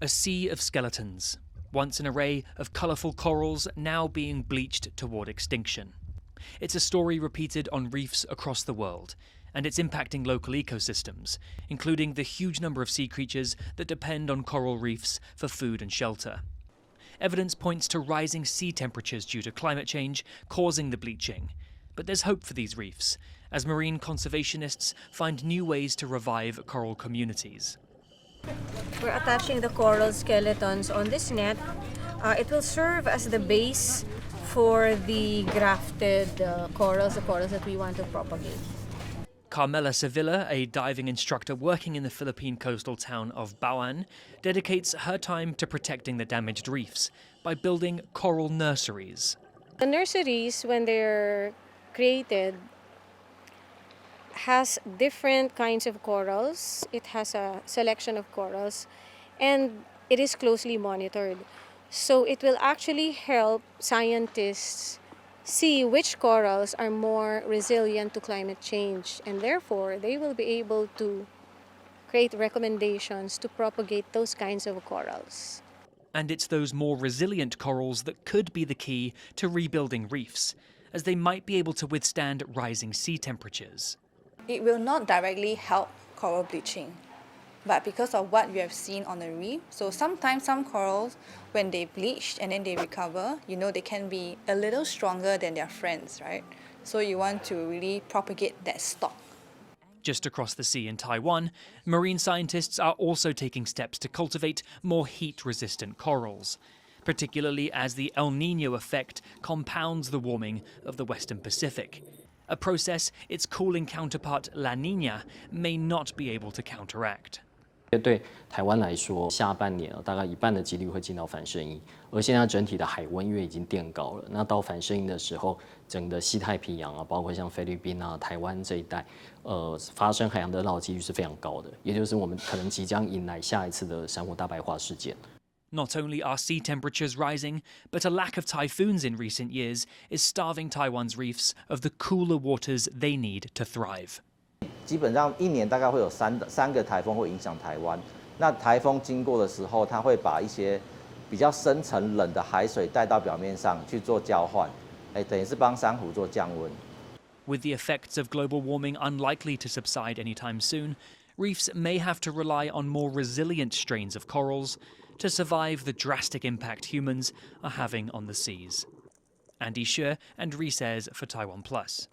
A sea of skeletons, once an array of colourful corals now being bleached toward extinction. It's a story repeated on reefs across the world, and it's impacting local ecosystems, including the huge number of sea creatures that depend on coral reefs for food and shelter. Evidence points to rising sea temperatures due to climate change causing the bleaching. But there's hope for these reefs, as marine conservationists find new ways to revive coral communities. We're attaching the coral skeletons on this net. It will serve as the base for the grafted corals, the corals that we want to propagate. Carmela Sevilla, a diving instructor working in the Philippine coastal town of Baoan, dedicates her time to protecting the damaged reefs by building coral nurseries. The nurseries, when they're created, has different kinds of corals. It has a selection of corals, and it is closely monitored. So it will actually help scientists see which corals are more resilient to climate change, and therefore they will be able to create recommendations to propagate those kinds of corals. And it's those more resilient corals that could be the key to rebuilding reefs, as they might be able to withstand rising sea temperatures. It will not directly help coral bleaching, but because of what we have seen on the reef, so sometimes some corals, when they bleach and then they recover, they can be a little stronger than their friends, right? So you want to really propagate that stock. Just across the sea in Taiwan, marine scientists are also taking steps to cultivate more heat-resistant corals, particularly as the El Niño effect compounds the warming of the Western Pacific, a process its cooling counterpart La Niña may not be able to counteract. 对台湾来说，下半年大概一半的几率会进到反圣婴，而现在整体的海温因为已经垫高了，那到反圣婴的时候，整个西太平洋啊，包括像菲律宾啊、台湾这一带，发生海洋热浪的几率是非常高的，也就是我们可能即将迎来下一次的珊瑚大白化事件。 Not only are sea temperatures rising, but a lack of typhoons in recent years is starving Taiwan's reefs of the cooler waters they need to thrive. 基本上一年大概会有三个台风会影响台湾。那台风经过的时候，它会把一些比较深层冷的海水带到表面上去做交换，等于是帮珊瑚做降温。With the effects of global warming unlikely to subside anytime soon, reefs may have to rely on more resilient strains of corals to survive the drastic impact humans are having on the seas. Andy Hsueh and Reece for TaiwanPlus.